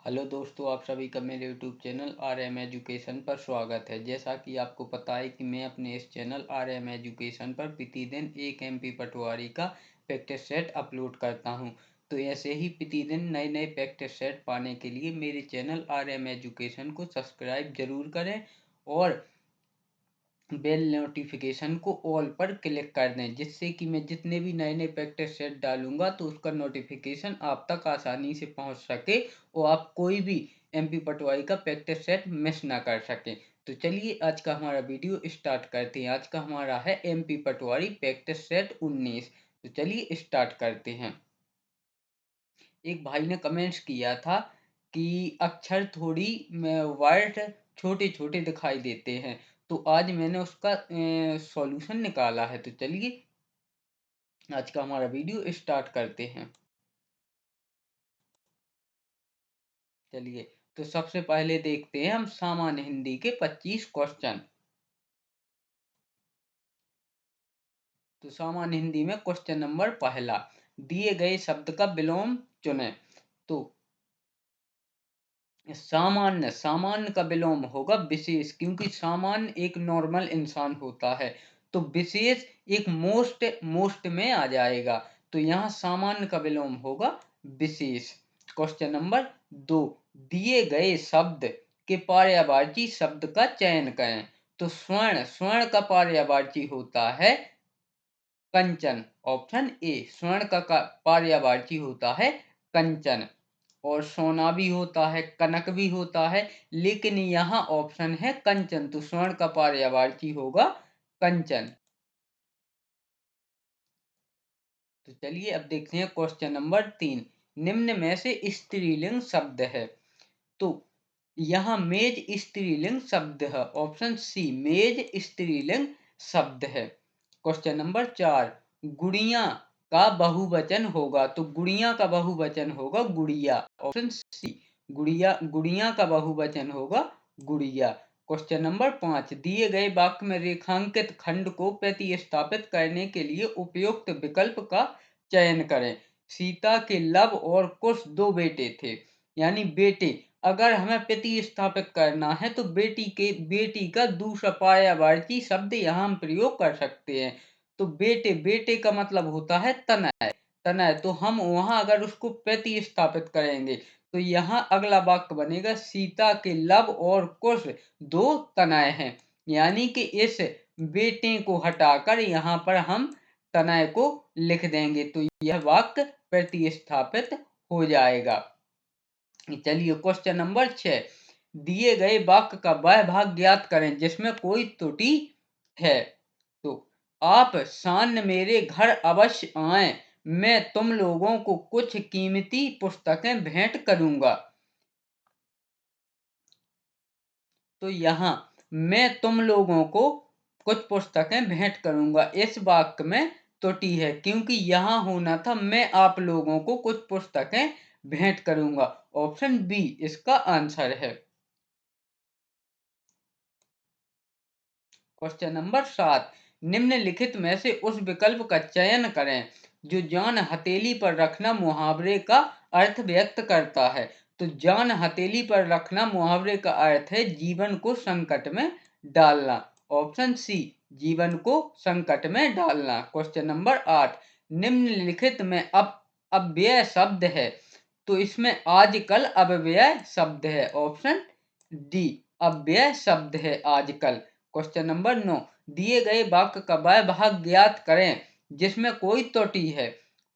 Hello दोस्तों, आप सभी का मेरे YouTube channel R M education पर स्वागत है। जैसा कि आपको पता है कि मैं अपने इस चैनल आर एम एजुकेशन पर प्रतिदिन एक एमपी पटवारी का प्रैक्टिस सेट अपलोड करता हूं। तो ऐसे ही प्रतिदिन नए नए प्रैक्टिस सेट पाने के लिए मेरे चैनल आर एम एजुकेशन को सब्सक्राइब जरूर करें और बेल नोटिफिकेशन को ऑल पर क्लिक कर दें, जिससे कि मैं जितने भी नए नए प्रैक्टिस सेट डालूंगा तो उसका नोटिफिकेशन आप तक आसानी से पहुंच सके और आप कोई भी एमपी पटवारी का प्रैक्टिस सेट मिस ना कर सकें। तो चलिए आज का हमारा वीडियो स्टार्ट करते हैं। आज का हमारा है एमपी पटवारी प्रैक्टिस सेट 19। तो चलिए स्टार्ट करते हैं। एक भाई ने कमेंट्स किया था कि अक्षर थोड़ी वर्ड छोटे छोटे दिखाई देते हैं। तो आज मैंने उसका सॉल्यूशन निकाला है। तो चलिए आज का हमारा वीडियो स्टार्ट करते हैं। चलिए, तो सबसे पहले देखते हैं हम सामान्य हिंदी के 25 क्वेश्चन। तो सामान्य हिंदी में क्वेश्चन नंबर पहला, दिए गए शब्द का विलोम चुनें। तो सामान्य सामान्य का विलोम होगा विशेष, क्योंकि सामान्य एक नॉर्मल इंसान होता है। तो विशेष एक मोस्ट मोस्ट में आ जाएगा। तो यहाँ सामान्य का विलोम होगा विशेष। क्वेश्चन नंबर दो, दिए गए शब्द के पर्यायवाची शब्द का चयन करें। तो स्वर्ण स्वर्ण का पर्यायवाची होता है कंचन। ऑप्शन ए, स्वर्ण का पर्यायवाची होता है कंचन। और सोना भी होता है, कनक भी होता है, लेकिन यहाँ ऑप्शन है कंचन। तो स्वर्ण का पर्यायवाची होगा कंचन। तो चलिए अब देखते हैं क्वेश्चन नंबर 3, निम्न में से स्त्रीलिंग शब्द है। तो यहाँ मेज स्त्रीलिंग शब्द है। ऑप्शन सी, मेज स्त्रीलिंग शब्द है। क्वेश्चन नंबर 4, गुड़िया का बहुवचन होगा। तो गुड़िया का बहुवचन होगा गुड़िया। ऑप्शन सी, गुड़िया गुड़िया का बहुवचन होगा गुड़िया। क्वेश्चन नंबर 5, दिए गए वाक्य में रेखांकित खंड को प्रतिस्थापित करने के लिए उपयुक्त विकल्प का चयन करें। सीता के लव और कुश दो बेटे थे। यानी बेटे, अगर हमें प्रतिस्थापित करना है तो बेटी का दूसरा पर्यायवाची शब्द यहाँ हम प्रयोग कर सकते हैं। तो बेटे बेटे का मतलब होता है तनय। तनय, तो हम वहां अगर उसको प्रतिस्थापित करेंगे तो यहाँ अगला वाक्य बनेगा, सीता के लव और कुश दो तनय हैं। यानी कि इस बेटे को हटाकर यहाँ पर हम तनय को लिख देंगे तो यह वाक्य प्रतिस्थापित हो जाएगा। चलिए क्वेश्चन नंबर 6, दिए गए वाक्य का वह भाग ज्ञात करें जिसमें कोई त्रुटि है। तो आप शान मेरे घर अवश्य आएं, मैं तुम लोगों को कुछ कीमती पुस्तकें भेंट करूंगा। तो यहाँ मैं तुम लोगों को कुछ पुस्तकें भेंट करूंगा, इस वाक्य में त्रुटि है, क्योंकि यहाँ होना था मैं आप लोगों को कुछ पुस्तकें भेंट करूंगा। ऑप्शन बी इसका आंसर है। क्वेश्चन नंबर 7, निम्नलिखित में से उस विकल्प का चयन करें जो जान हथेली पर रखना मुहावरे का अर्थ व्यक्त करता है। तो जान हथेली पर रखना मुहावरे का अर्थ है जीवन को संकट में डालना। ऑप्शन सी, जीवन को संकट में डालना। क्वेश्चन नंबर 8, निम्नलिखित में अब अव्यय शब्द है। तो इसमें आजकल अव्यय शब्द है। ऑप्शन डी, अव्यय शब्द है आजकल। क्वेश्चन नंबर 9, दिए गए वाक्य का वह भाग ज्ञात करें जिसमें कोई त्रुटि है।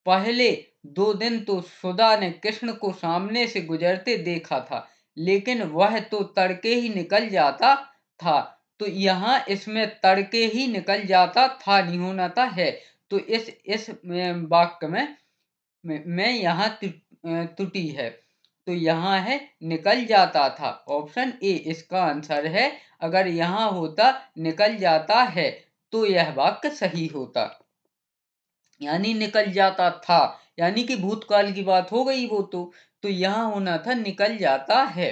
पहले 2 दिन तो सुधा ने कृष्ण को सामने से गुजरते देखा था, लेकिन वह तो तड़के ही निकल जाता था। तो यहाँ इसमें तड़के ही निकल जाता था नहीं होना था है। तो इस वाक्य में यहाँ त्रुटि है। तो यहाँ है निकल जाता था। ऑप्शन ए इसका आंसर है। अगर यहाँ होता निकल जाता है तो यह वाक्य सही होता। यानी निकल जाता था, यानी कि भूतकाल की बात हो गई वो तो यहाँ होना था निकल जाता है।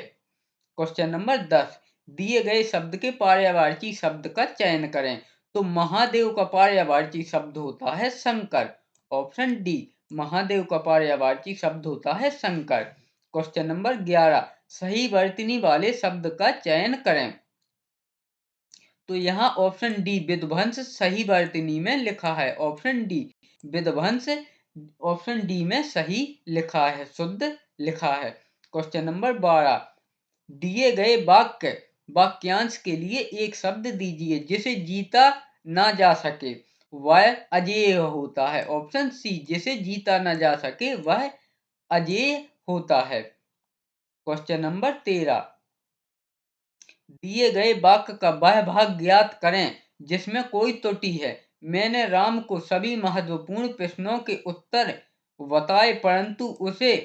क्वेश्चन नंबर 10, दिए गए शब्द के पर्यायवाची शब्द का चयन करें। तो महादेव का पर्यायवाची शब्द होता है शंकर। ऑप्शन डी, महादेव का पर्यायवाची शब्द होता है शंकर। क्वेश्चन नंबर 11 सही वर्तनी वाले शब्द का चयन करें। तो यहाँ ऑप्शन डी विध्वंस सही वर्तनी में लिखा है। ऑप्शन डी विध्वंस ऑप्शन डी में सही लिखा है, शुद्ध लिखा है। क्वेश्चन नंबर 12 दिए गए वाक्यांश के लिए एक शब्द दीजिए जिसे जीता ना जा सके वह अजेय होता है। ऑप्शन सी जिसे जीता ना जा सके वह अजेय होता है। क्वेश्चन नंबर 13 दिए गए वाक्य का वह भाग ज्ञात करें जिसमें कोई त्रुटि है। मैंने राम को सभी महत्वपूर्ण प्रश्नों के उत्तर बताए परंतु उसे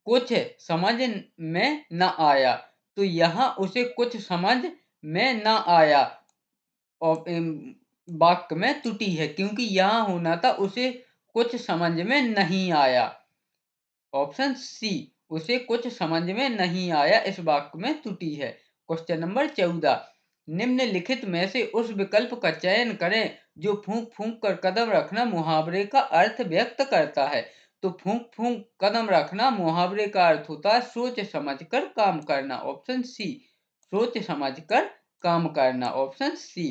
कुछ समझ में न आया। तो यहाँ उसे कुछ समझ में न आया और वाक्य में त्रुटि है, क्योंकि यहाँ होना था उसे कुछ समझ में नहीं आया। ऑप्शन सी उसे कुछ समझ में नहीं आया, इस वाक्य में त्रुटि है। क्वेश्चन नंबर 14 निम्नलिखित में से उस विकल्प का चयन करें जो फूंक फूंक कर कदम रखना मुहावरे का अर्थ व्यक्त करता है। तो फूंक फूंक कदम रखना मुहावरे का अर्थ होता है सोच समझकर काम करना। ऑप्शन सी सोच समझकर काम करना, ऑप्शन सी।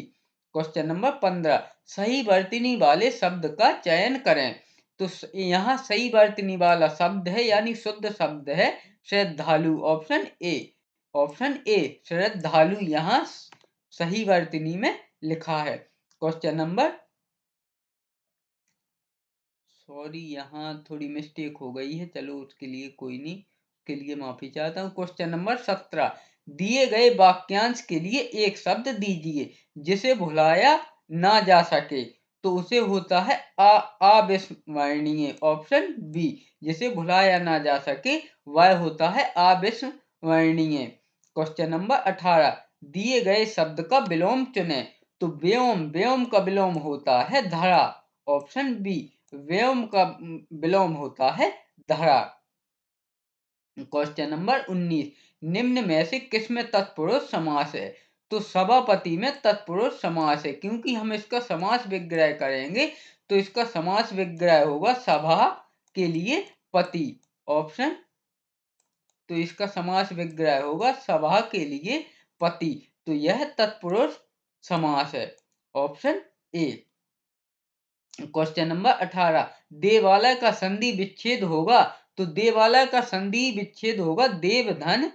क्वेश्चन नंबर 15 सही वर्तनी वाले शब्द का चयन करें। तो यहाँ सही वर्तनी वाला शब्द है यानी शुद्ध शब्द है श्रद्धालु। ऑप्शन ए, ऑप्शन ए श्रद्धालु यहाँ सही वर्तनी में लिखा है। क्वेश्चन नंबर सॉरी यहाँ थोड़ी मिस्टेक हो गई है, चलो उसके लिए कोई नहीं, उसके लिए माफी चाहता हूँ। क्वेश्चन नंबर 17 दिए गए वाक्यांश के लिए एक शब्द दीजिए जिसे भुलाया ना जा सके। तो उसे होता है अविस्मरणीय। ऑप्शन बी जिसे भुलाया ना जा सके वह होता है अविस्मरणीय। क्वेश्चन नंबर 18 दिए गए शब्द का विलोम चुने। तो व्योम, व्योम का विलोम होता है धरा। ऑप्शन बी व्योम का विलोम होता है धरा। क्वेश्चन नंबर 19 निम्न में से किसमें तत्पुरुष समास है। तो सभापति में तत्पुरुष समास है, क्योंकि हम इसका समास विग्रह करेंगे तो इसका समास विग्रह होगा सभा के लिए पति। ऑप्शन तो इसका समास विग्रह होगा सभा के लिए पति। तो यह तत्पुरुष समास है, ऑप्शन ए। क्वेश्चन नंबर 18 देवालय का संधि विच्छेद होगा। तो देवालय का संधि विच्छेद होगा देवधन,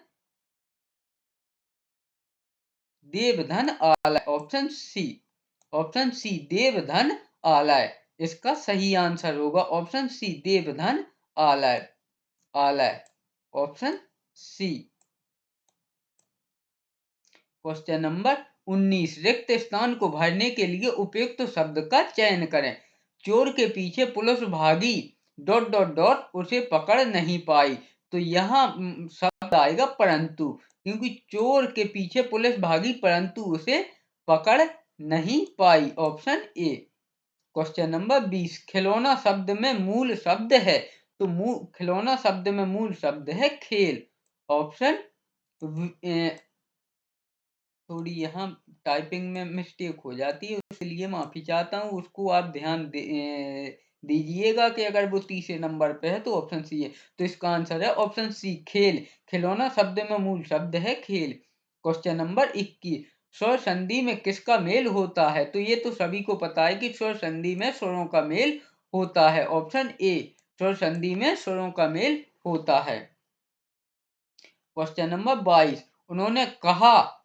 देवधन आलय। Option C, option C Devdhan आलय इसका सही आंसर होगा। ऑप्शन सी देवधन आलय, आलय, ऑप्शन सी। क्वेश्चन नंबर 19 रिक्त स्थान को भरने के लिए उपयुक्त शब्द का चयन करें। चोर के पीछे पुलिस भागी डॉट डॉट डॉट उसे पकड़ नहीं पाई। तो यहाँ शब्द आएगा परंतु, क्योंकि चोर के पीछे पुलिस भागी परंतु उसे पकड़ नहीं पाई। Option A. क्वेश्चन नंबर 20 खिलौना शब्द में मूल शब्द है। तो खिलौना शब्द में मूल शब्द है खेल। ऑप्शन थोड़ी यहाँ टाइपिंग में मिस्टेक हो जाती है, उसके लिए माफी चाहता हूँ, उसको आप ध्यान दीजिएगा कि अगर वो तीसरे नंबर पे है तो ऑप्शन सी है। तो इसका आंसर है ऑप्शन सी खेल। खिलौना शब्द में मूल शब्द है खेल। क्वेश्चन नंबर 21 स्वर संधि में किसका मेल होता है। तो ये तो सभी को पता है कि स्वर संधि में स्वरों का मेल होता है। ऑप्शन ए स्वर संधि में स्वरों का मेल होता है। क्वेश्चन नंबर 22 उन्होंने कहा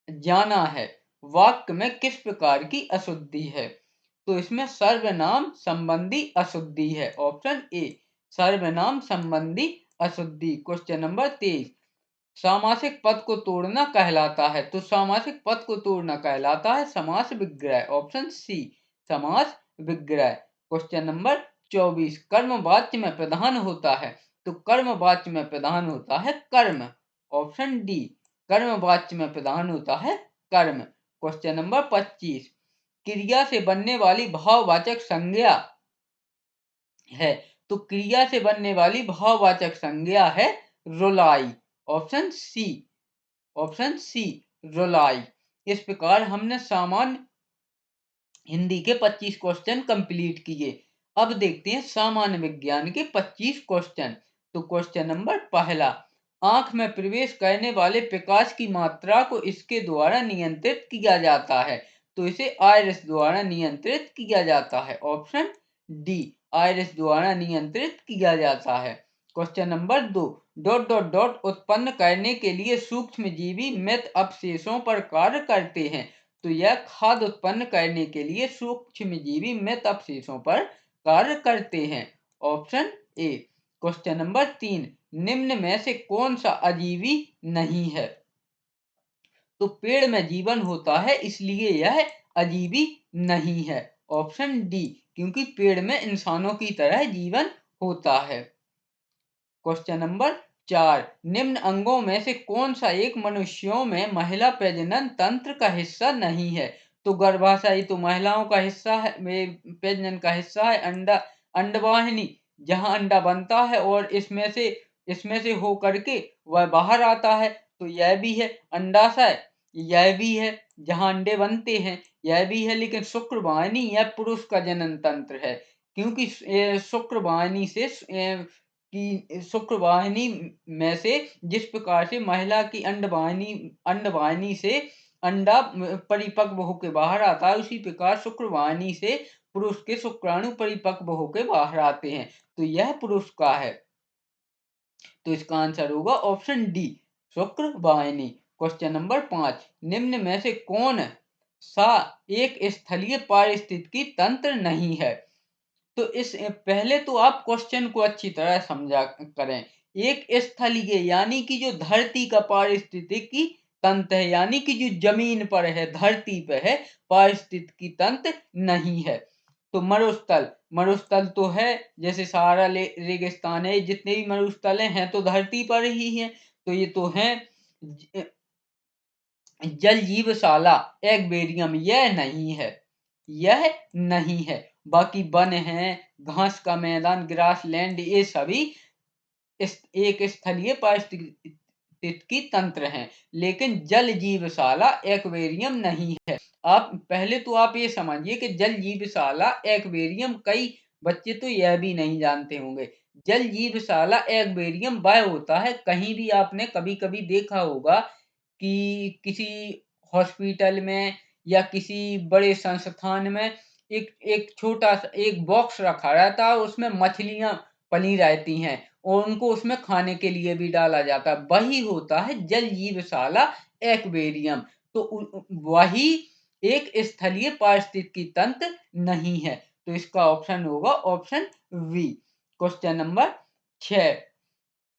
जाना है वाक्य में किस प्रकार की अशुद्धि है। तो इसमें सर्वनाम संबंधी अशुद्धि है। ऑप्शन ए सर्वनाम संबंधी अशुद्धि। क्वेश्चन नंबर 23 सामासिक पद को तोड़ना कहलाता है। तो सामासिक पद को तोड़ना कहलाता है समास विग्रह। ऑप्शन सी समास विग्रह। क्वेश्चन नंबर 24 कर्म वाच्य में प्रधान होता है। तो कर्म वाच्य में प्रधान होता है कर्म। ऑप्शन डी कर्म वाच्य में प्रधान होता है कर्म। क्वेश्चन नंबर 25 क्रिया से बनने वाली भाववाचक संज्ञा है। तो क्रिया से बनने वाली भाववाचक संज्ञा है रुलाई। Option C, option C रुलाई। इस प्रकार हमने सामान्य हिंदी के 25 क्वेश्चन कंप्लीट किए। अब देखते हैं सामान्य विज्ञान के 25 क्वेश्चन। तो क्वेश्चन नंबर पहला, आंख में प्रवेश करने वाले प्रकाश की मात्रा को इसके द्वारा नियंत्रित किया जाता है, तो इसे आइरिस द्वारा नियंत्रित किया जाता है। ऑप्शन डी, आइरिस द्वारा नियंत्रित किया जाता है। क्वेश्चन नंबर दो, डॉट डॉट डॉट उत्पन्न करने के लिए सूक्ष्मजीवी मृत अवशेषों पर कार्य करते हैं, तो यह खाद्य उत्पन्न करने के लिए सूक्ष्मजीवी मृत अवशेषों पर कार्य करते हैं। Option A. क्वेश्चन नंबर तीन, निम्न में से कौन सा अजीवी नहीं है? तो पेड़ में जीवन होता है, इसलिए यह अजीवी नहीं है। ऑप्शन डी, क्योंकि पेड़ में इंसानों की तरह जीवन होता है। क्वेश्चन नंबर चार, निम्न अंगों में से कौन सा एक मनुष्यों में महिला प्रजनन तंत्र का हिस्सा नहीं है? तो गर्भाशय तो महिलाओं का हिस्सा है, प्रजनन का हिस्सा है। अंडवाहिनी, जहां अंडा बनता है और इसमें से हो करके वह बाहर आता है, तो यह भी है। अंडाशय, यह भी है, जहां अंडे बनते हैं, यह भी है। लेकिन शुक्रवाहिनी यह पुरुष का जनन तंत्र है, क्योंकि शुक्रवाहिनी से कि शुक्रवाहिनी में से जिस प्रकार से महिला की अंडवाहिनी से अंडा परिपक्व होकर बाहर आता है, उसी प्रकार शुक्रवाहिनी से पुरुष के शुक्राणु परिपक्व होकर बाहर आते हैं, तो यह पुरुष का है। तो इसका आंसर होगा ऑप्शन डी, शुक्रवाहिनी। क्वेश्चन नंबर पांच, निम्न में से कौन सा एक स्थलीय पारिस्थितिकी तंत्र नहीं है? तो इस पहले तो आप क्वेश्चन को अच्छी तरह समझा करें। एक स्थलीय यानी कि जो धरती का पारिस्थितिकी तंत्र है, यानी कि जो जमीन पर है, धरती पे है, पारिस्थितिकी तंत्र नहीं है। तो मरुस्थल, मरुस्थल तो है, जैसे सहारा रेगिस्तान है, जितने भी मरुस्थल हैं तो धरती पर ही हैं, तो ये तो हैं। जल जीवशाला, एक्वेरियम, यह नहीं है, यह नहीं है। बाकी वन है, घास का मैदान, ग्रासलैंड, ये सभी एक स्थलीय पारिस्थितिकी तंत्र हैं, लेकिन जल जीवशाला एक्वेरियम नहीं है। आप पहले तो आप ये समझिए कि जल जीवशाला एक्वेरियम, कई बच्चे तो यह भी नहीं जानते होंगे। जल जीवशाला एक्वेरियम वह होता है, कहीं भी आपने कभी कभी देखा होगा कि किसी हॉस्पिटल में या किसी बड़े संस्थान में एक एक छोटा सा एक बॉक्स रखा रहता है, उसमें मछलियां पली रहती हैं और उनको उसमें खाने के लिए भी डाला जाता है, वही होता है जल जीवशाला एक्वेरियम। तो वही एक स्थलीय पारिस्थितिकी तंत्र नहीं है, तो इसका ऑप्शन होगा ऑप्शन वी। क्वेश्चन नंबर 6,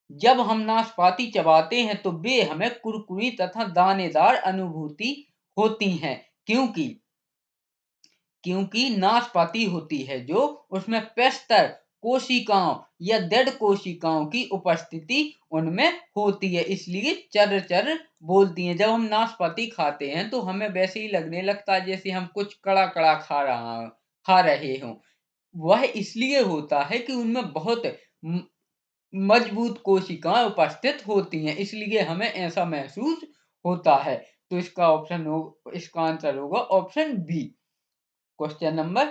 जब हम नाशपाती चबाते हैं तो वे हमें कुरकुरी तथा दानेदार अनुभूति होती हैं, क्योंकि क्योंकि नाशपाती होती है जो उसमें पेस्तर कोशिकाओं या दृढ़ कोशिकाओं की उपस्थिति उनमें होती है, इसलिए चर चर बोलती हैं। जब हम नाशपाती खाते हैं तो हमें वैसे ही लगने लगता है जैसे हम कुछ कड़ा कड़ा खा रहे हों। वह इसलिए होता है कि उनमें बहुत मजबूत कोशिकाएं उपस्थित होती हैं, इसलिए हमें ऐसा महसूस होता है। तो इसका आंसर होगा ऑप्शन बी। क्वेश्चन नंबर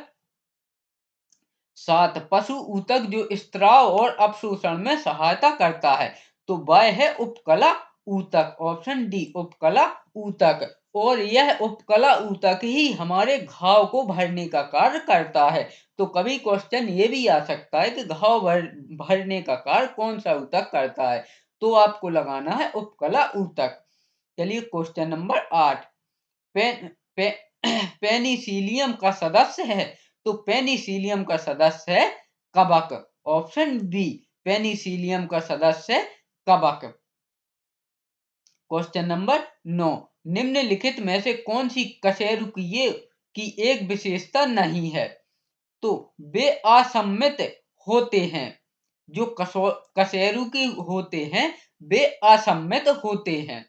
7, पशु ऊतक जो स्त्राव और अपशोषण में सहायता करता है, तो वह है उपकला ऊतक। ऑप्शन डी, उपकला ऊतक। और यह उपकला ऊतक ही हमारे घाव को भरने का कार्य करता है। तो कभी क्वेश्चन ये भी आ सकता है कि घाव भरने का कार्य कौन सा ऊतक करता है, तो आपको लगाना है उपकला ऊतक। चलिए क्वेश्चन नंबर 8, पे, पे, पेनिसिलियम का सदस्य है, तो पेनिसिलियम का सदस्य है कवक। ऑप्शन बी, पेनिसिलियम का सदस्य है कवक। क्वेश्चन नंबर 9, निम्नलिखित में से कौन सी कशेरुकीय की एक विशेषता नहीं है? तो वे असम्मित होते हैं, जो कशेरुकी होते हैं वे असम्मित होते हैं।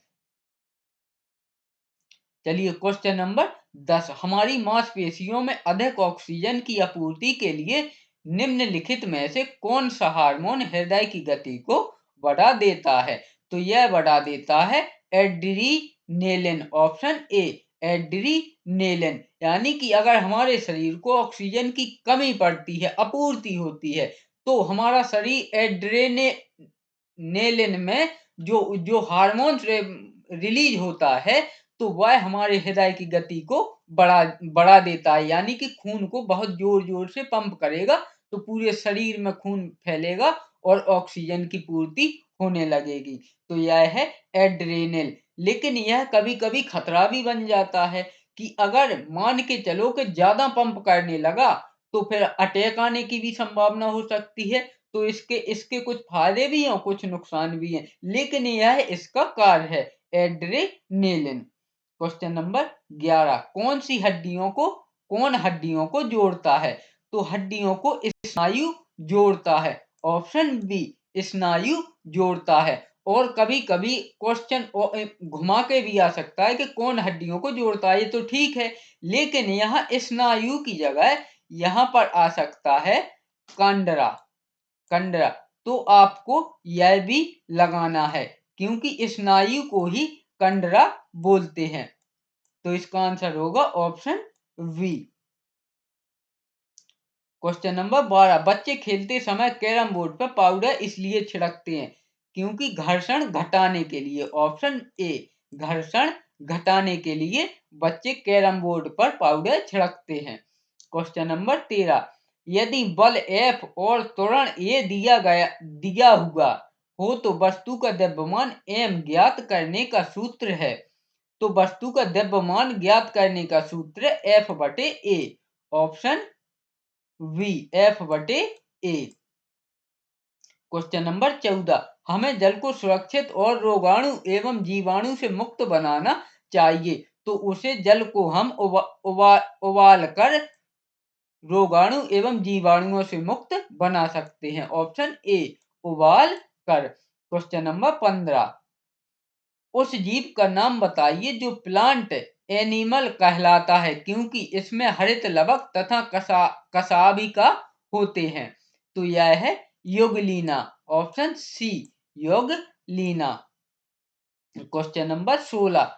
चलिए क्वेश्चन नंबर 10, हमारी मांसपेशियों में अधिक ऑक्सीजन की आपूर्ति के लिए निम्नलिखित में से कौन सा हार्मोन हृदय की गति को बढ़ा देता है? तो यह बढ़ा देता है एड्रीनेलिन। Option A, adrenaline. यानी कि अगर हमारे शरीर को ऑक्सीजन की कमी पड़ती है, अपूर्ति होती है, तो हमारा शरीर एड्रेनेलिन में जो जो हार्मोन रिलीज होता है, तो वह हमारे हृदय की गति को बढ़ा बढ़ा देता है, यानी कि खून को बहुत जोर जोर से पंप करेगा, तो पूरे शरीर में खून फैलेगा और ऑक्सीजन की पूर्ति होने लगेगी। तो यह है एड्रेनल। लेकिन यह कभी कभी खतरा भी बन जाता है कि अगर मान के चलो कि ज्यादा पंप करने लगा तो फिर अटैक आने की भी संभावना हो सकती है। तो इसके इसके कुछ फायदे भी हैं और कुछ नुकसान भी हैं, लेकिन यह इसका कार्य है, एड्रेनेलिन। क्वेश्चन नंबर 11, कौन हड्डियों को जोड़ता है? तो हड्डियों को स्नायु जोड़ता है। ऑप्शन बी, स्नायु जोड़ता है। और कभी कभी क्वेश्चन घुमा के भी आ सकता है कि कौन हड्डियों को जोड़ता है, ये तो ठीक है, लेकिन यहाँ स्नायु की जगह यहाँ पर आ सकता है कंडरा। कंडरा, तो आपको यह भी लगाना है, क्योंकि स्नायु को ही कंडरा बोलते हैं। तो इसका आंसर होगा ऑप्शन वी। क्वेश्चन नंबर 12, बच्चे खेलते समय कैरम बोर्ड पर पाउडर इसलिए छिड़कते हैं क्योंकि घर्षण घटाने के लिए। ऑप्शन ए, घर्षण घटाने के लिए बच्चे कैरम बोर्ड पर पाउडर छिड़कते हैं। क्वेश्चन नंबर 13, यदि बल एफ और त्वरण ए दिया हुआ हो तो वस्तु का द्रव्यमान एम ज्ञात करने का सूत्र है। तो वस्तु का द्रव्यमान ज्ञात करने का सूत्र एफ बटे ए। ऑप्शन वी, एफ बटे ए। क्वेश्चन नंबर 14, हमें जल को सुरक्षित और रोगाणु एवं जीवाणु से मुक्त बनाना चाहिए, तो उसे जल को हम उबाल कर रोगाणु एवं जीवाणुओं से मुक्त बना सकते हैं। ऑप्शन ए, उबाल कर। क्वेश्चन नंबर 15, उस जीव का नाम बताइए जो प्लांट एनिमल कहलाता है क्योंकि इसमें हरित लवक तथा कसाबिका होते हैं। तो यह है योगलीना। ऑप्शन सी, योगलीना। क्वेश्चन नंबर 16,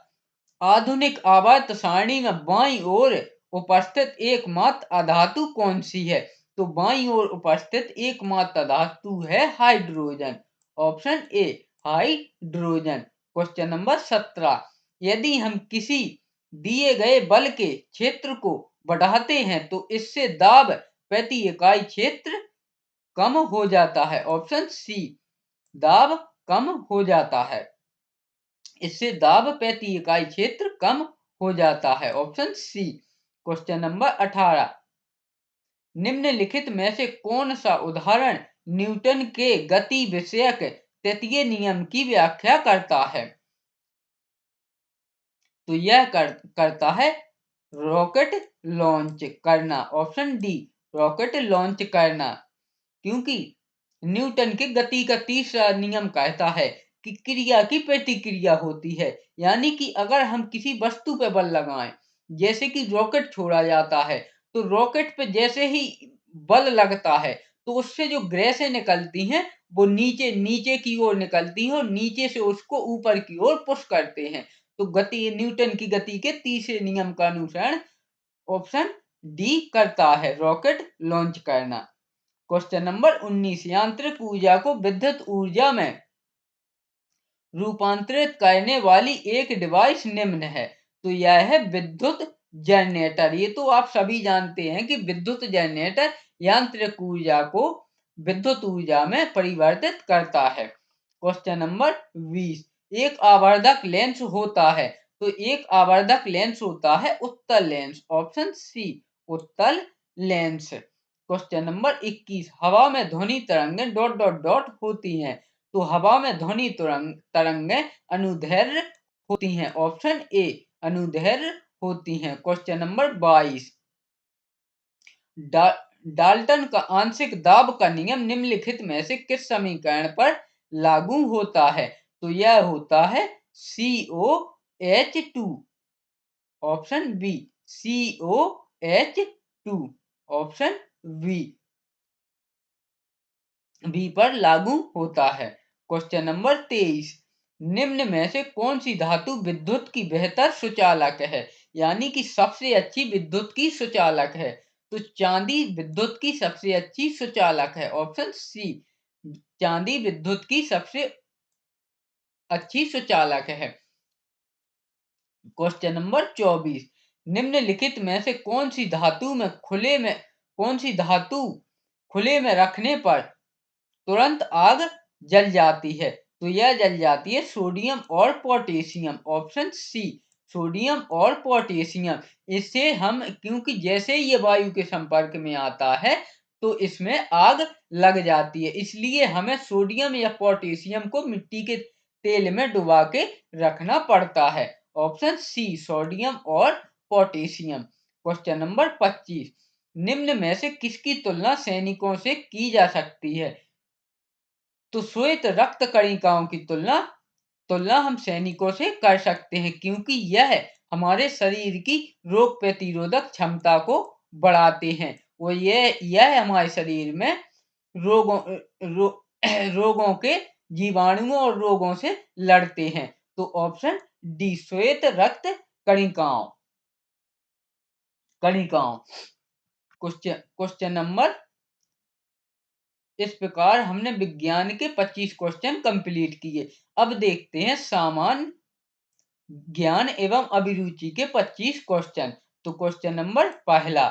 आधुनिक आवर्त सारणी में बाईं ओर उपस्थित एकमात्र अधातु कौन सी है? तो बाईं ओर उपस्थित एकमात्र धातु है hydrogen. Option A, hydrogen. Question number 17, यदि हम किसी दिए गए बल के क्षेत्र को बढ़ाते हैं तो इससे दाब प्रति इकाई क्षेत्र कम हो जाता है। ऑप्शन सी, दाब कम हो जाता है। इससे दाब प्रति इकाई क्षेत्र कम हो जाता है। Option C. क्वेश्चन नंबर 18, निम्नलिखित में से कौन सा उदाहरण न्यूटन के गति विषयक तृतीय नियम की व्याख्या करता है? तो यह करता है रॉकेट लॉन्च करना। ऑप्शन डी, रॉकेट लॉन्च करना। क्योंकि न्यूटन के गति का तीसरा नियम कहता है कि क्रिया की प्रतिक्रिया होती है, यानी कि अगर हम किसी वस्तु पर बल लगाएं, जैसे कि रॉकेट छोड़ा जाता है, तो रॉकेट पे जैसे ही बल लगता है तो उससे जो गैसें निकलती हैं वो नीचे नीचे की ओर निकलती हैं और नीचे से उसको ऊपर की ओर पुश करते हैं। तो गति, न्यूटन की गति के तीसरे नियम का अनुसरण ऑप्शन डी करता है, रॉकेट लॉन्च करना। क्वेश्चन नंबर 19, यांत्रिक ऊर्जा को विद्युत ऊर्जा में रूपांतरित करने वाली एक डिवाइस निम्न है। तो यह है विद्युत जनरेटर। ये तो आप सभी जानते हैं कि विद्युत जनरेटर यांत्रिक ऊर्जा को विद्युत ऊर्जा में परिवर्तित करता है। क्वेश्चन नंबर 20, एक आवर्धक लेंस होता है, तो एक आवर्धक लेंस होता है उत्तल लेंस। ऑप्शन सी, उत्तल लेंस। क्वेश्चन नंबर 21, हवा में ध्वनि तरंगें डॉट डॉट डॉट होती हैं, तो हवा में ध्वनि तरंगें अनुदैर्घ्य होती हैं। ऑप्शन ए, अनुदैर्घ्य होती हैं। क्वेश्चन नंबर 22, डाल्टन का आंशिक दाब का नियम निम्नलिखित में से किस समीकरण पर लागू होता है? तो यह होता है COH2। Option B, COH2। Option B पर लागू होता है। क्वेश्चन नंबर 23, निम्न में से कौन सी धातु विद्युत की बेहतर सुचालक है, यानी कि सबसे अच्छी विद्युत की सुचालक है? तो चांदी विद्युत की सबसे अच्छी सुचालक है। ऑप्शन सी, चांदी विद्युत की सबसे अच्छी सुचालक है। क्वेश्चन नंबर 24, निम्नलिखित में से कौन सी धातु खुले में रखने पर तुरंत आग जल जाती है? तो यह जल जाती है सोडियम और पोटेशियम। ऑप्शन सी, सोडियम और पोटेशियम। इससे हम, क्योंकि जैसे ये वायु के संपर्क में आता है तो इसमें आग लग जाती है, इसलिए हमें सोडियम या पोटेशियम को मिट्टी के तेल में डुबा के रखना पड़ता है। ऑप्शन सी, सोडियम और पोटेशियम। क्वेश्चन नंबर 25, निम्न में से किसकी तुलना सैनिकों से की जा सकती है? तो श्वेत रक्त कणिकाओं की तुलना हम सैनिकों से कर सकते हैं, क्योंकि यह हमारे शरीर की रोग प्रतिरोधक क्षमता को बढ़ाते हैं और यह हमारे शरीर में रोगों रोगों के जीवाणुओं और रोगों से लड़ते हैं। तो ऑप्शन डी, श्वेत रक्त कणिकाओं। क्वेश्चन नंबर, इस प्रकार हमने विज्ञान के 25 क्वेश्चन कंप्लीट किए। अब देखते हैं सामान्य ज्ञान एवं अभिरुचि के 25 क्वेश्चन। तो क्वेश्चन नंबर पहला,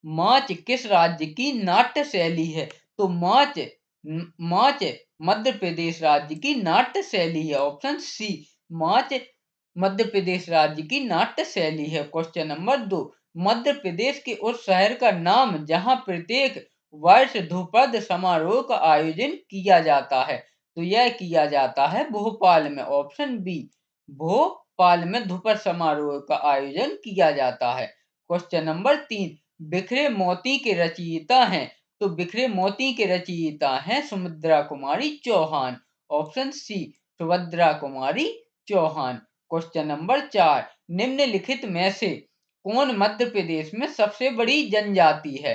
माच किस राज्य की नाट्य शैली है? तो माच मध्य प्रदेश राज्य की नाट्य शैली है। ऑप्शन सी, माच मध्य प्रदेश राज्य की नाट्य शैली है। क्वेश्चन नंबर 2, मध्य प्रदेश के उस शहर का नाम जहां प्रत्येक वर्ष ध्रुपद समारोह का आयोजन किया जाता है? तो यह किया जाता है भोपाल में। ऑप्शन बी, भोपाल में ध्रुपद समारोह का आयोजन किया जाता है। क्वेश्चन नंबर 3, बिखरे मोती के रचयिता हैं? तो बिखरे मोती के रचयिता हैं Subhadra Kumari Chauhan. Option C, Subhadra Kumari Chauhan. Question number 4, निम्नलिखित में से कौन मध्य प्रदेश में सबसे बड़ी जनजाति है?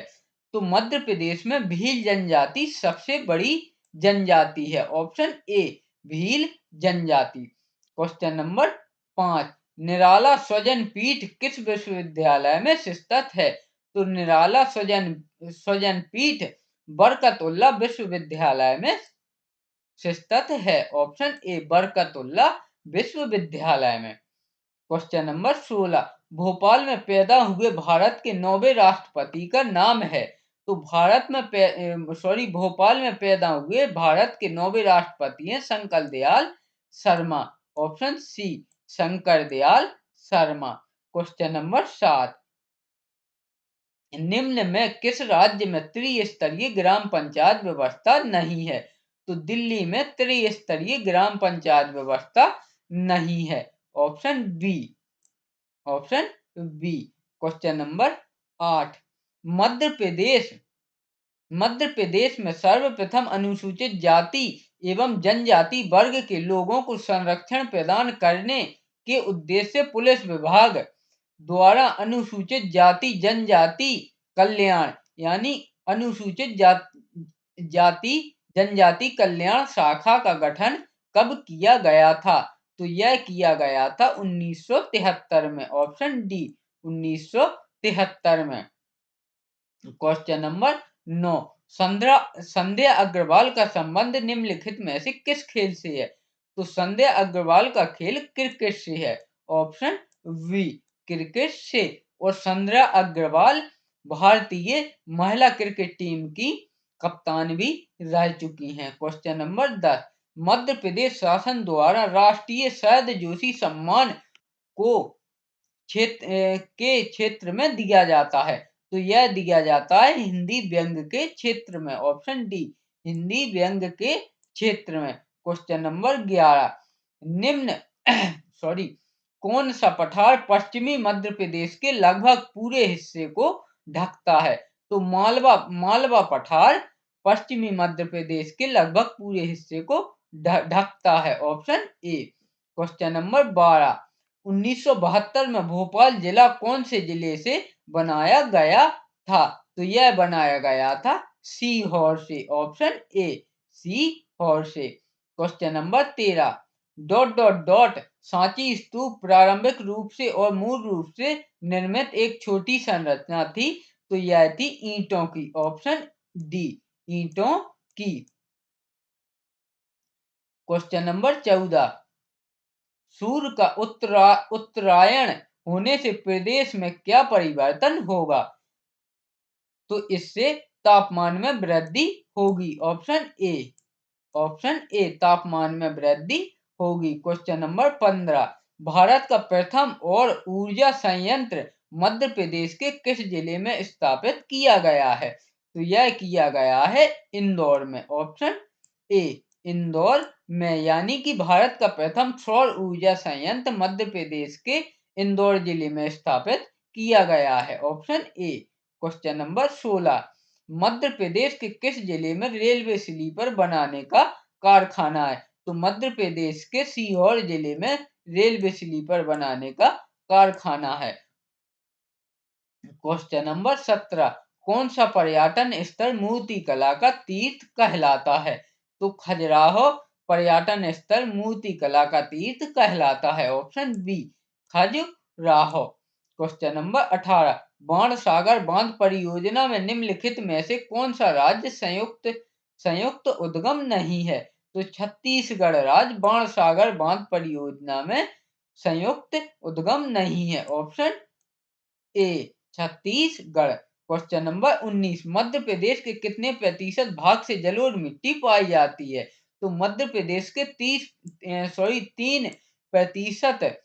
तो मध्य प्रदेश में भील जनजाति सबसे बड़ी जनजाति है। ऑप्शन ए, भील जनजाति। क्वेश्चन नंबर 5, निराला स्वजन पीठ किस विश्वविद्यालय में स्थित है? तो निराला स्वजन पीठ बरकतुल्ला विश्वविद्यालय में स्थित है। ऑप्शन ए, बरकतुल्ला विश्वविद्यालय में। क्वेश्चन नंबर 16, भोपाल में पैदा हुए भारत के 9वें राष्ट्रपति का नाम है? तो भोपाल में पैदा हुए भारत के 9वें राष्ट्रपति हैं Shankar Dayal Sharma. Option C, Shankar Dayal Sharma. Question number 7, निम्न में किस राज्य में त्रिस्तरीय ग्राम पंचायत व्यवस्था नहीं है? तो दिल्ली में त्रिस्तरीय ग्राम पंचायत व्यवस्था नहीं है। Option B. Question number 8, Madhya Pradesh में सर्वप्रथम अनुसूचित जाति एवं जनजाति वर्ग के लोगों को संरक्षण प्रदान करने के उद्देश्य से पुलिस विभाग द्वारा अनुसूचित जाति जनजाति कल्याण यानी अनुसूचित जाति जनजाति कल्याण शाखा का गठन कब किया गया था? तो यह किया गया था 1973 में। ऑप्शन डी, 1973 में। क्वेश्चन नंबर 9, संध्या अग्रवाल का संबंध निम्नलिखित में से किस खेल से है? तो संध्या अग्रवाल का खेल क्रिकेट से है। ऑप्शन वी, क्रिकेट से। और संध्या अग्रवाल भारतीय महिला क्रिकेट टीम की कप्तान भी रह चुकी हैं। क्वेश्चन नंबर 10, मध्य प्रदेश शासन द्वारा राष्ट्रीय सैयद जोशी सम्मान को क्षेत्र में दिया जाता है? तो यह दिया जाता है हिंदी व्यंग के क्षेत्र में। ऑप्शन डी, हिंदी व्यंग के क्षेत्र में। क्वेश्चन नंबर 11, निम्न कौन सा पठार पश्चिमी मध्य प्रदेश के लगभग पूरे हिस्से को ढकता है? तो मालवा पठार पश्चिमी मध्य प्रदेश के लगभग पूरे हिस्से को ढकता है। Option A. क्वेश्चन नंबर 12, 1972 में भोपाल जिला कौन से जिले से बनाया गया था? तो यह बनाया गया था सीहोर से। ऑप्शन ए, सीहोर से। क्वेश्चन नंबर 13, ... सांची स्तूप प्रारंभिक रूप से और मूल रूप से निर्मित एक छोटी संरचना थी तो यह थी ईंटों की, ऑप्शन डी ईंटों की। क्वेश्चन नंबर 14, सूर्य का उत्तरायण होने से प्रदेश में क्या परिवर्तन होगा? तो इससे तापमान में वृद्धि होगी, ऑप्शन ए तापमान में वृद्धि होगी। क्वेश्चन नंबर 15, भारत का प्रथम और ऊर्जा संयंत्र मध्य प्रदेश के किस जिले में स्थापित किया गया है? तो यह किया गया है इंदौर में, ऑप्शन ए इंदौर में, यानी कि भारत का प्रथम सौर ऊर्जा संयंत्र मध्य प्रदेश के इंदौर जिले में स्थापित किया गया है, option A. Question number 16, Madhya Pradesh के किस जिले में रेलवे स्लीपर बनाने का कारखाना है? तो मध्य प्रदेश के सीहोर जिले में रेलवे स्लीपर बनाने का कारखाना है। क्वेश्चन नंबर 17, कौन सा पर्यटन स्थल मूर्ति कला का तीर्थ कहलाता है? तो खजुराहो पर्यटन स्थल मूर्ति कला का तीर्थ कहलाता है, option B Khajuraho. Question number 18, Bansagar बांध परियोजना में निम्नलिखित में से कौन सा राज्य संयुक्त उद्गम नहीं है? तो छत्तीसगढ़ राज्य बाणसागर बांध परियोजना में संयुक्त उद्गम नहीं है, option A Chhattisgarh. Question number 19, Madhya Pradesh के कितने प्रतिशत भाग से जलोढ़ मिट्टी पाई जाती है? तो मध्य प्रदेश के 3%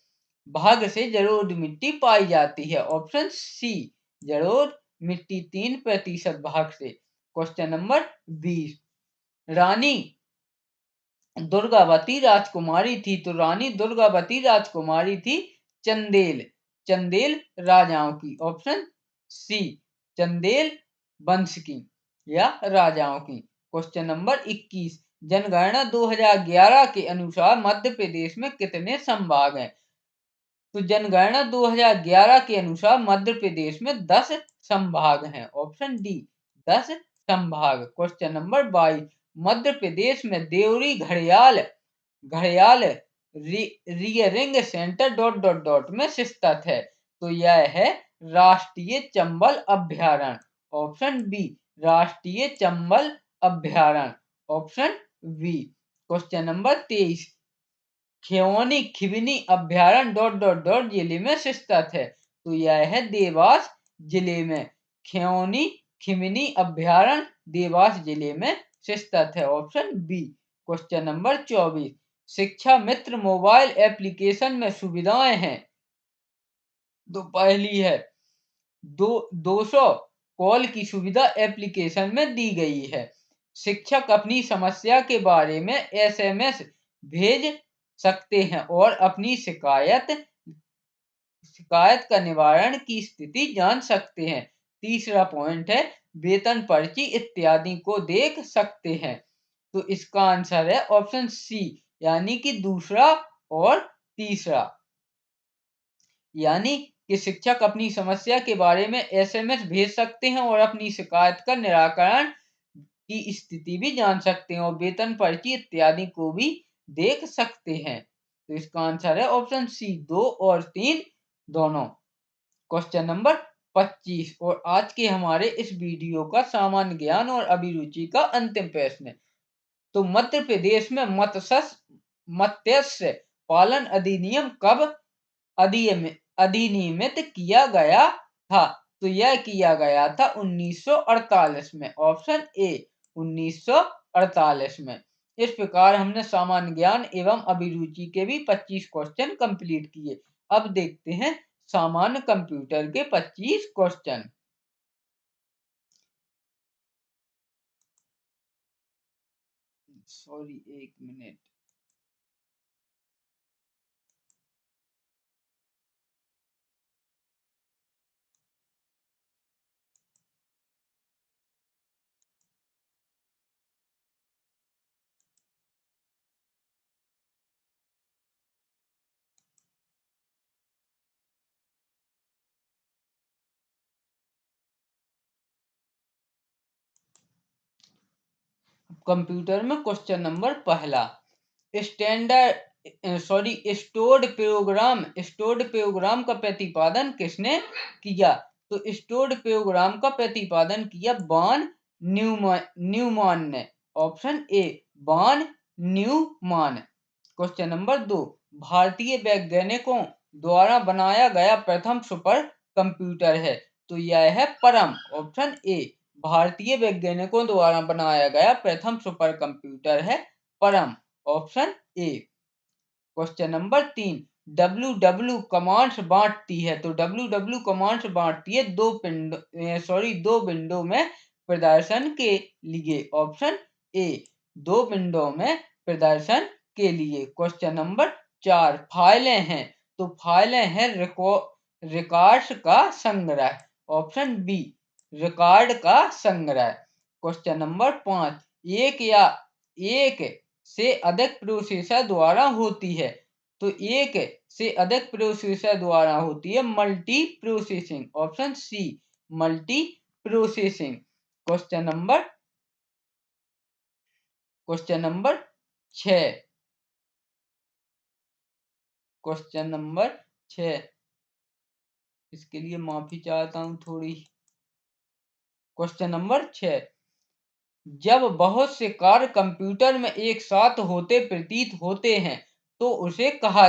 भाग से जलोढ़ मिट्टी पाई जाती है, ऑप्शन सी जलोढ़ मिट्टी 3% भाग से। क्वेश्चन नंबर 20, रानी दुर्गावती राजकुमारी थी, तो रानी दुर्गावती राजकुमारी थी चंदेल राजाओं की, ऑप्शन सी चंदेल वंश की या राजाओं की। क्वेश्चन नंबर 21, जनगणना 2011 के अनुसार मध्य प्रदेश में कितने संभाग हैं? तो जनगणना 2011 के अनुसार मध्य प्रदेश में 10 संभाग हैं, ऑप्शन डी 10 संभाग। क्वेश्चन नंबर 22, मध्य प्रदेश में देवरी घड़ियाल रियरिंग सेंटर में स्थित है, तो यह है राष्ट्रीय चंबल अभ्यारण्य, ऑप्शन बी राष्ट्रीय चंबल अभ्यारण्य, option B. Question number 23, Khivni अभ्यारण्य जिले में स्थित है, तो यह है देवास जिले में, खिवनी अभ्यारण्य देवास जिले में स्थित है, ऑप्शन बी। क्वेश्चन नंबर 24, शिक्षा मित्र मोबाइल एप्लीकेशन में सुविधाएं हैं, तो पहली है 200 कॉल की सुविधा एप्लीकेशन में दी गई है। शिक्षक अपनी समस्या के बारे में एसएमएस भेज सकते हैं और अपनी शिकायत का निवारण की स्थिति जान सकते हैं। तीसरा पॉइंट है वेतन पर्ची इत्यादि को देख सकते हैं, तो इसका आंसर है ऑप्शन सी, यानी कि दूसरा और तीसरा। यानी कि शिक्षक अपनी समस्या के बारे में एसएमएस भेज सकते हैं और अपनी शिकायत का निराकरण की स्थिति भी जान सकते हैं और वेतन पर्ची इत्यादि को भी देख सकते हैं, तो इसका आंसर है ऑप्शन सी 2 और 3 दोनों। क्वेश्चन नंबर 25 और आज के हमारे इस वीडियो का सामान्य ज्ञान और अभिरुचि का अंतिम प्रश्न, तो मध्य प्रदेश में मत्स्य पालन अधिनियम कब अधिनियमित किया गया था? तो यह किया गया था 1948 में, ऑप्शन ए 1948 में। इस प्रकार हमने सामान्य ज्ञान एवं अभिरुचि के भी 25 क्वेश्चन कंप्लीट किए। अब देखते हैं सामान्य कंप्यूटर के 25 क्वेश्चन। सॉरी, एक मिनट। कंप्यूटर में क्वेश्चन नंबर पहला, स्टोर्ड प्रोग्राम का प्रतिपादन किसने किया? तो स्टोर्ड प्रोग्राम का प्रतिपादन किया वॉन न्यूमैन ने। Option A von Neumann. Question number 2, भारतीय वैज्ञानिकों द्वारा बनाया गया प्रथम सुपर कंप्यूटर है, तो यह है परम। ऑप्शन ए भारतीय वैज्ञानिकों द्वारा बनाया गया प्रथम सुपर कंप्यूटर है परम। Option A. Question number 3, W commands बांटती है, तो डब्ल्यू कमांड्स बांटती है दो विंडो में प्रदर्शन के लिए। ऑप्शन ए दो विंडो में प्रदर्शन के लिए। क्वेश्चन नंबर 4, फाइलें हैं, तो फाइलें हैं रिकॉर्ड्स का संग्रह। ऑप्शन बी रिकॉर्ड का संग्रह। क्वेश्चन नंबर 5, एक से अधिक प्रोसेसर द्वारा होती है, तो एक से अधिक प्रोसेसर द्वारा होती है multi processing. Option C multi processing. Question number 6, question number 6, इसके लिए माफी चाहता हूं थोड़ी। क्वेश्चन नंबर 6, जब बहुत से कार्य कंप्यूटर में एक साथ होते प्रतीत होते हैं तो उसे कहा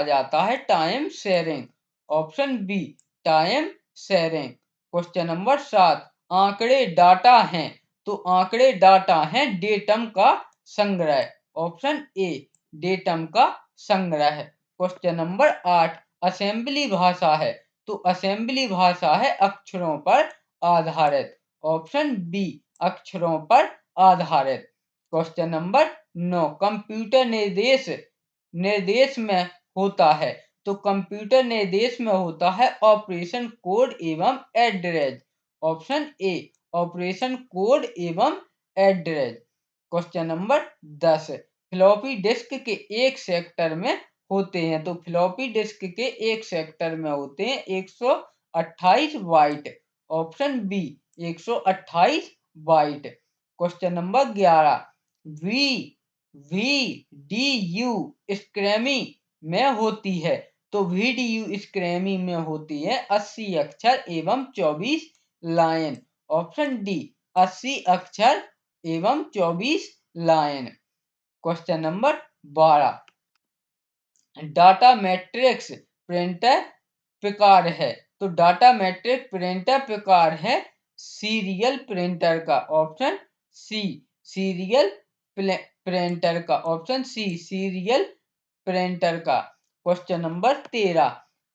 जाता है time sharing. Option B time sharing. Question number 7, आंकड़े डाटा हैं, तो आंकड़े डाटा हैं डेटम का संग्रह। ऑप्शन ए डेटम का संग्रह। क्वेश्चन नंबर 8, असेंबली भाषा है, तो असेंबली भाषा है अक्षरों पर आधारित। ऑप्शन बी अक्षरों पर आधारित। क्वेश्चन नंबर 9, कंप्यूटर निर्देश में होता है, तो कंप्यूटर निर्देश में होता है ऑपरेशन कोड एवं address. Option A operation code एवं address. Question number 10, floppy disk के एक सेक्टर में होते हैं, तो फ्लॉपी डिस्क के एक सेक्टर में होते हैं 128 byte. Option B 128 byte. Question number 11, V V D U स्क्रैमी में होती है, तो VDU स्क्रैमी में होती है 80 अक्षर एवं 24 लाइन। ऑप्शन डी 80 अक्षर एवं 24 line. Question number 12, data matrix printer प्रकार है, तो डाटा मैट्रिक्स प्रिंटर प्रकार है सीरियल प्रिंटर का। ऑप्शन सी सीरियल प्रिंटर का। ऑप्शन सी सीरियल प्रिंटर का। क्वेश्चन नंबर 13,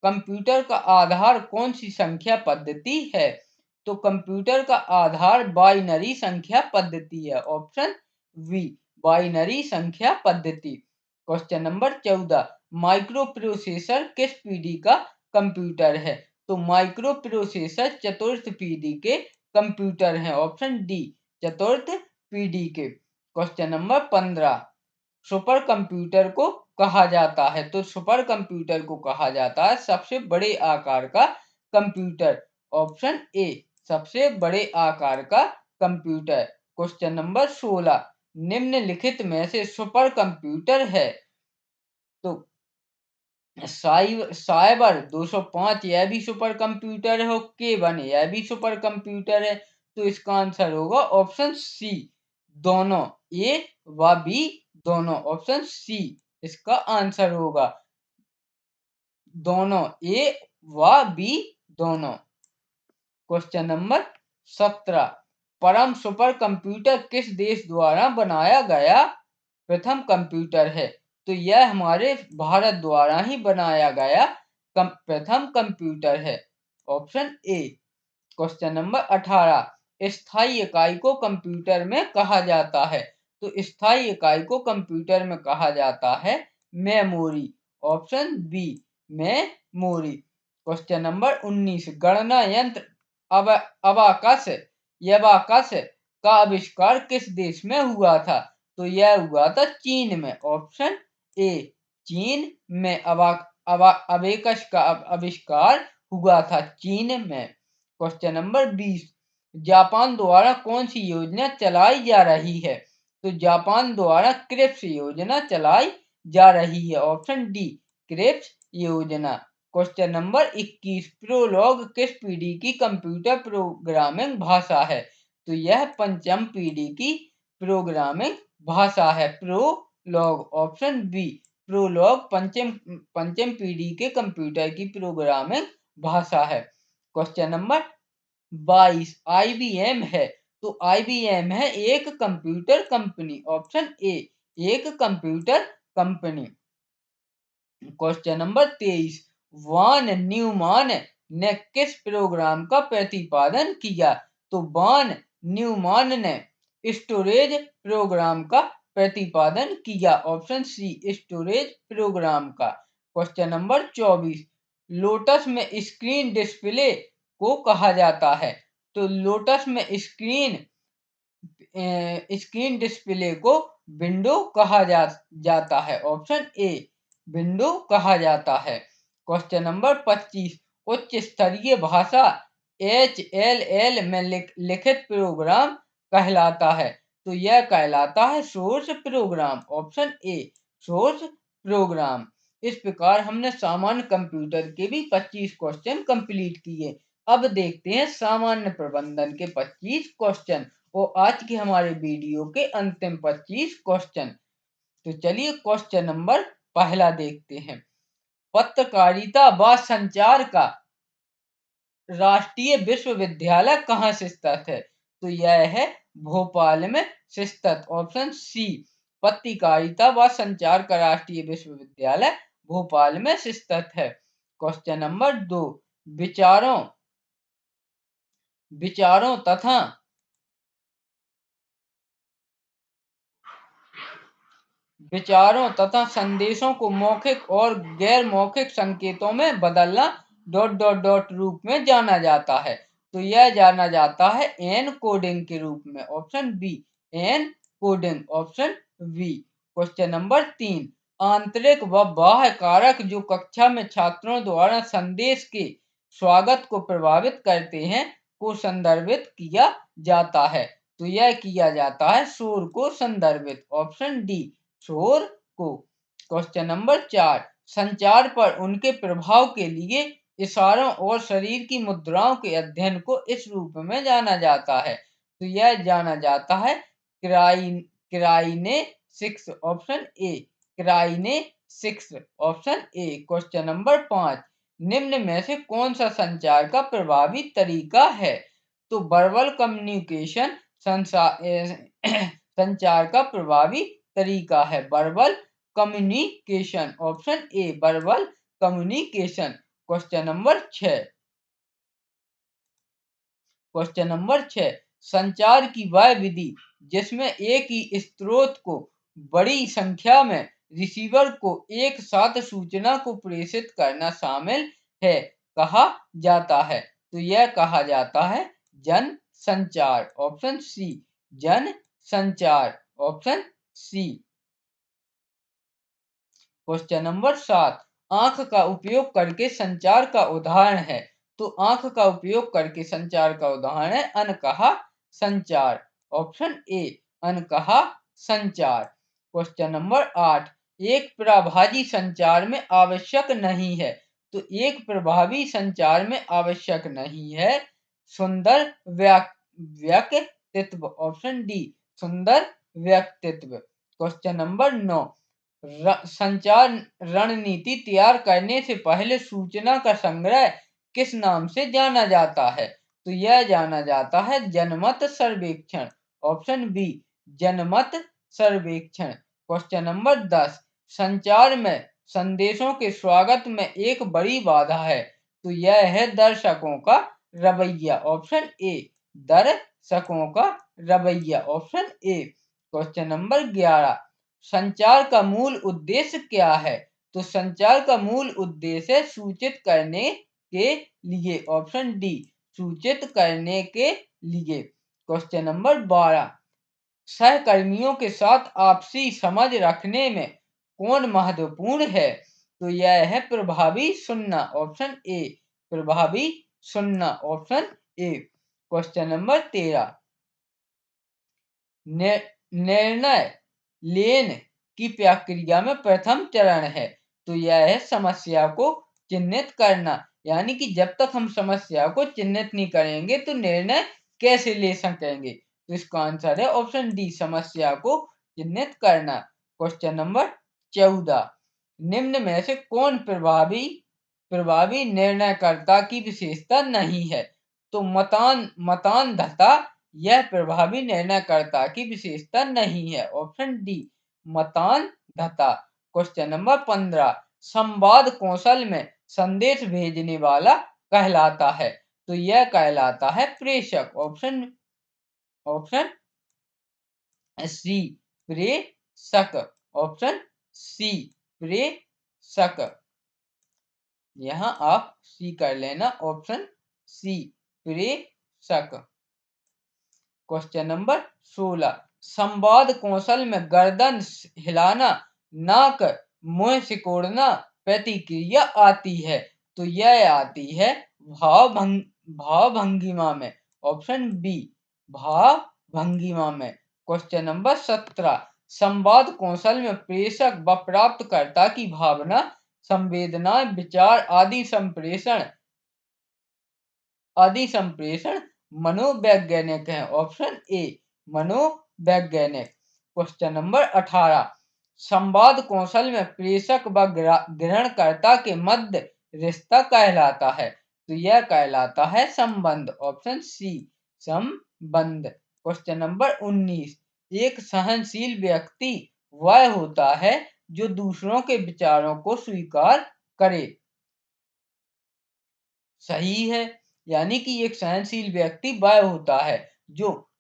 कंप्यूटर का आधार कौन सी संख्या पद्धति है, तो कंप्यूटर का आधार बाइनरी संख्या पद्धति है। ऑप्शन वी बाइनरी संख्या पद्धति। क्वेश्चन नंबर 14, माइक्रो प्रोसेसर किस पीढ़ी का कंप्यूटर है, तो माइक्रो प्रोसेसर चतुर्थ पीढ़ी के कंप्यूटर हैं। ऑप्शन डी चतुर्थ पीढ़ी के। क्वेश्चन नंबर 15, सुपर कंप्यूटर को कहा जाता है, तो सुपर कंप्यूटर को कहा जाता है सबसे बड़े आकार का कंप्यूटर। ऑप्शन ए सबसे बड़े आकार का कंप्यूटर। क्वेश्चन नंबर 16, निम्नलिखित में से सुपर कंप्यूटर है, तो साइबर 205 यह भी सुपर कंप्यूटर है, K1 यह भी सुपर कंप्यूटर है, तो इसका आंसर होगा ऑप्शन सी दोनों, ए व बी दोनों। ऑप्शन सी इसका आंसर होगा दोनों, ए व बी दोनों। क्वेश्चन नंबर 17, परम सुपर कंप्यूटर किस देश द्वारा बनाया गया प्रथम कंप्यूटर है, तो यह हमारे भारत द्वारा ही बनाया गया प्रथम कंप्यूटर है। Option A. क्वेश्चन नंबर 18, स्थायी इकाई को कंप्यूटर में कहा जाता है, तो स्थायी इकाई को कंप्यूटर में कहा जाता है memory. Option B memory. Question number 19, गणना यंत्र अबाकस का आविष्कार किस देश में हुआ था, तो यह हुआ था चीन में। ऑप्शन ए चीन में अबेकस का आविष्कार हुआ था चीन में। क्वेश्चन नंबर 20, जापान द्वारा कौन सी योजना चलाई जा रही है, तो जापान द्वारा क्रिप्स योजना चलाई जा रही है। ऑप्शन डी क्रिप्स योजना। क्वेश्चन नंबर 21, प्रोलॉग किस पीढ़ी की कंप्यूटर प्रोग्रामिंग भाषा है? तो यह पंचम पीढ़ी की प्रोग्रामिंग भाषा है। प्रोलॉग ऑप्शन बी, प्रोलॉग पंचम पंचम पीढ़ी के कंप्यूटर की प्रोग्रामिंग भाषा है। क्वेश्चन नंबर 22, IBM है। तो IBM है एक कंप्यूटर कंपनी, ऑप्शन ए, एक computer company. Question number 23, von Neumann ने किस प्रोग्राम का प्रतिपादन किया? तो वॉन न्यूमैन ने स्टोरेज प्रोग्राम का प्रतिपादन किया, ऑप्शन सी, स्टोरेज प्रोग्राम का। क्वेश्चन नंबर 24, लोटस में स्क्रीन डिस्प्ले को कहा जाता है? तो लोटस में स्क्रीन डिस्प्ले को विंडो कहा जाता है, ऑप्शन ए, विंडो कहा जाता है। क्वेश्चन नंबर 25, उच्च स्तरीय भाषा HLL में लिखित प्रोग्राम कहलाता है? तो यह कहलाता है source program, option A, source program. इस प्रकार हमने सामान्य कंप्यूटर के भी 25 क्वेश्चन कंप्लीट किए। अब देखते हैं सामान्य प्रबंधन के 25 क्वेश्चन और आज के हमारे वीडियो के अंतिम 25 क्वेश्चन। तो चलिए क्वेश्चन नंबर पहला देखते हैं। पत्रकारिता व संचार का राष्ट्रीय विश्वविद्यालय कहाँ से स्थित है? तो यह है भोपाल में स्थित, ऑप्शन सी, पत्रकारिता व संचार का राष्ट्रीय विश्वविद्यालय भोपाल में स्थित है। क्वेश्चन नंबर 2, विचारों तथा संदेशों को मौखिक और गैर मौखिक संकेतों में बदलना रूप में जाना जाता है? तो यह जाना जाता है एन कोडिंग के रूप में, option B, encoding, option B. Question number 3, आंतरिक व बाह्य कारक जो कक्षा में छात्रों द्वारा संदेश के स्वागत को प्रभावित करते हैं को संदर्भित किया जाता है? तो यह किया जाता है शोर को संदर्भित, ऑप्शन डी, शोर को। क्वेश्चन नंबर 4, संचार पर उनके प्रभाव के लिए इशारों और शरीर की मुद्राओं के अध्ययन को इस रूप में जाना जाता है? तो यह जाना जाता है किराइनेसिक्स, ऑप्शन ए, किराइनेसिक्स, ऑप्शन ए। क्वेश्चन नंबर 5, निम्न में से कौन सा संचार का प्रभावी तरीका है? तो वर्बल कम्युनिकेशन संचार का प्रभावी तरीका है, verbal communication, option A, verbal communication. Question number 6, संचार की वह विधि जिसमें एक ही स्रोत को बड़ी संख्या में रिसीवर को एक साथ सूचना को प्रेषित करना शामिल है, कहा जाता है? तो यह कहा जाता है जन संचार, ऑप्शन सी, जन संचार, ऑप्शन सी। क्वेश्चन नंबर 7, आंख का उपयोग करके संचार का उदाहरण है? तो आंख का उपयोग करके संचार का उदाहरण है अनकहा संचार, ऑप्शन ए, अनकहा संचार। क्वेश्चन नंबर 8, एक प्रभावी संचार में आवश्यक नहीं है? तो एक प्रभावी संचार में आवश्यक नहीं है सुंदर व्यक्तित्व, ऑप्शन डी, सुंदर व्यक्तित्व। क्वेश्चन नंबर 9, संचार रणनीति तैयार करने से पहले सूचना का संग्रह किस नाम से जाना जाता है? तो यह जाना जाता है जनमत सर्वेक्षण, ऑप्शन बी, जनमत सर्वेक्षण। क्वेश्चन नंबर 10, संचार में संदेशों के स्वागत में एक बड़ी बाधा है? तो यह है दर्शकों का रवैया, ऑप्शन ए, दर्शकों का रवैया, ऑप्शन ए। क्वेश्चन नंबर 11, संचार का मूल उद्देश्य क्या है? तो संचार का मूल उद्देश्य सूचित करने के लिए, ऑप्शन डी, सूचित करने के लिए। क्वेश्चन नंबर 12, सहकर्मियों के साथ आपसी समझ रखने में कौन महत्वपूर्ण है? तो यह है प्रभावी सुनना, ऑप्शन ए, प्रभावी सुनना, ऑप्शन ए। क्वेश्चन नंबर 13, निर्णय लेन की प्रक्रिया में प्रथम चरण है? तो यह है समस्या को चिन्हित करना, यानी कि जब तक हम समस्या को चिन्हित नहीं करेंगे तो निर्णय कैसे ले सकेंगे। तो इसका आंसर है ऑप्शन डी, समस्या को चिन्हित करना। क्वेश्चन नंबर 14, निम्न में से कौन प्रभावी प्रभावी निर्णयकर्ता की विशेषता नहीं है। तो मतान्धता यह प्रभावी निर्णयकर्ता की विशेषता नहीं है। ऑप्शन डी, मतान्धता। क्वेश्चन नंबर 15, संवाद कौशल में संदेश भेजने वाला कहलाता है। तो यह कहलाता है प्रेषक। ऑप्शन ऑप्शन सी, प्रेषक। ऑप्शन सी, प्रेषक। यहां आप सी कर लेना, ऑप्शन सी, प्रेषक। क्वेश्चन नंबर 16, संवाद कौशल में गर्दन हिलाना, नाक मुंह सिकोड़ना प्रतिक्रिया आती है। तो यह आती है भाव भंगिमा में। ऑप्शन बी, भाव भंगिमा में। क्वेश्चन नंबर 17, संवाद कौशल में प्रेषक व प्राप्तकर्ता की भावना, संवेदनाएं, विचार आदि संप्रेषण मनोवैज्ञानिक है। ऑप्शन ए, मनोवैज्ञानिक। क्वेश्चन नंबर 18, संवाद कौशल में प्रेषक व ग्रहणकर्ता के मध्य रिश्ता कहलाता है। तो यह कहलाता है संबंध। ऑप्शन सी, संबंध। क्वेश्चन नंबर 19, एक सहनशील व्यक्ति वह होता है जो दूसरों के विचारों को स्वीकार करे। सही है, यानी कि एक सहनशील व्यक्ति वह होता है जो,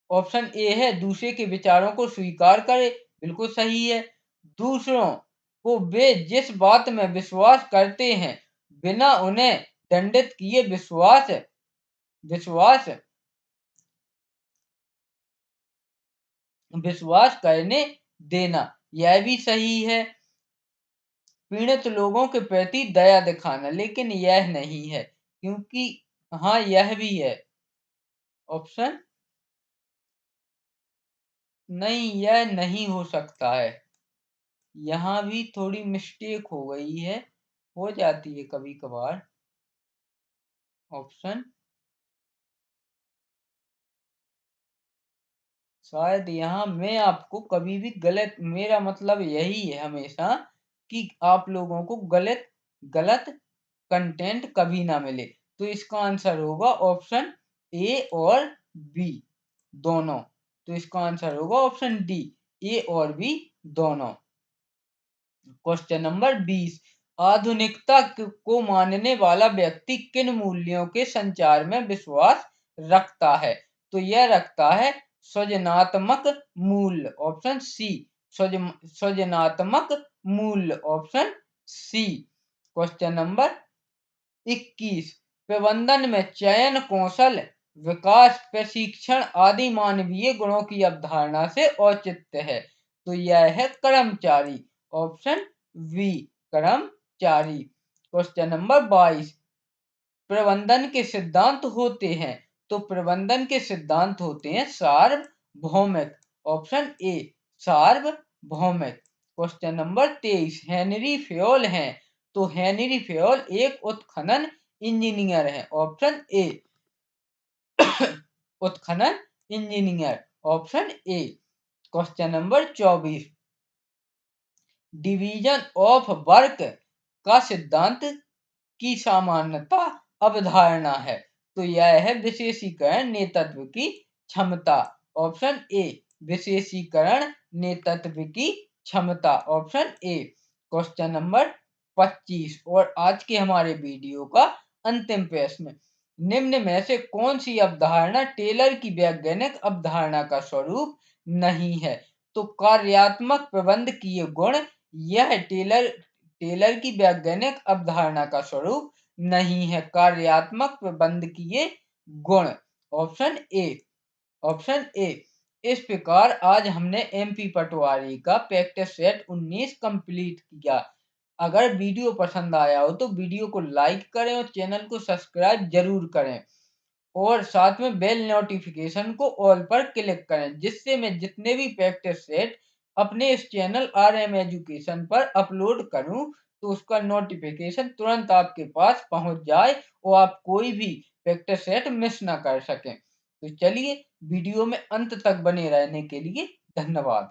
ऑप्शन ए है, दूसरे के विचारों को स्वीकार करे। बिल्कुल सही है। दूसरों को वे जिस बात में विश्वास करते हैं बिना उन्हें दंडित किए विश्वास विश्वास विश्वास करने देना, यह भी सही है। पीड़ित लोगों के प्रति दया दिखाना, लेकिन यह नहीं है, क्योंकि हाँ यह भी है। ऑप्शन नहीं, यह नहीं हो सकता है। यहाँ भी थोड़ी मिस्टेक हो गई है, हो जाती है कभी कभार। ऑप्शन शायद यहाँ मैं आपको कभी भी गलत, मेरा मतलब यही है हमेशा कि आप लोगों को गलत गलत कंटेंट कभी ना मिले। तो इसका आंसर होगा ऑप्शन ए और बी दोनों। तो इसका आंसर होगा ऑप्शन डी, ए और बी दोनों। क्वेश्चन नंबर 20, आधुनिकता को मानने वाला व्यक्ति किन मूल्यों के संचार में विश्वास रखता है। तो यह रखता है सृजनात्मक मूल्य। ऑप्शन सी, सृजनात्मक मूल्य। Option C. क्वेश्चन नंबर 21, प्रबंधन में चयन, कौशल विकास, प्रशिक्षण आदि मानवीय गुणों की अवधारणा से औचित्य है। तो यह है कर्मचारी। ऑप्शन बी, कर्मचारी। क्वेश्चन नंबर 22, प्रबंधन के सिद्धांत होते हैं। तो प्रबंधन के सिद्धांत होते हैं सार्वभौमिक। ऑप्शन ए, सार्वभौमिक। क्वेश्चन नंबर 23, हेनरी फेयोल हैं। तो हेनरी फेयोल एक उत्खनन इंजीनियर है। ऑप्शन ए, उत्खनन engineer. Option A. Question number 24, division of work का सिद्धांत की सामान्यता अवधारणा है। तो यह है विशेषीकरण नेतृत्व की क्षमता। ऑप्शन ए, विशेषीकरण नेतृत्व की क्षमता। Option A. क्वेश्चन नंबर 25 और आज के हमारे वीडियो का अंतिम प्रश्न, निम्न में से कौन सी अवधारणा टेलर की वैज्ञानिक अवधारणा का स्वरूप नहीं है। तो कार्यात्मक प्रबंधकीय गुण, यह टेलर की वैज्ञानिक अवधारणा का स्वरूप नहीं है। कार्यात्मक प्रबंधकीय गुण। Option A, option A. इस प्रकार आज हमने एमपी पटवारी का प्रैक्टिस सेट 19 कंप्लीट किया। अगर वीडियो पसंद आया हो तो वीडियो को लाइक करें और चैनल को सब्सक्राइब जरूर करें और साथ में बेल नोटिफिकेशन को ऑल पर क्लिक करें, जिससे मैं जितने भी प्रैक्टिस सेट अपने इस चैनल RM एजुकेशन पर अपलोड करूं तो उसका नोटिफिकेशन तुरंत आपके पास पहुंच जाए और आप कोई भी प्रैक्टिस सेट मिस ना कर सकें। तो चलिए वीडियो में अंत तक बने रहने के लिए धन्यवाद।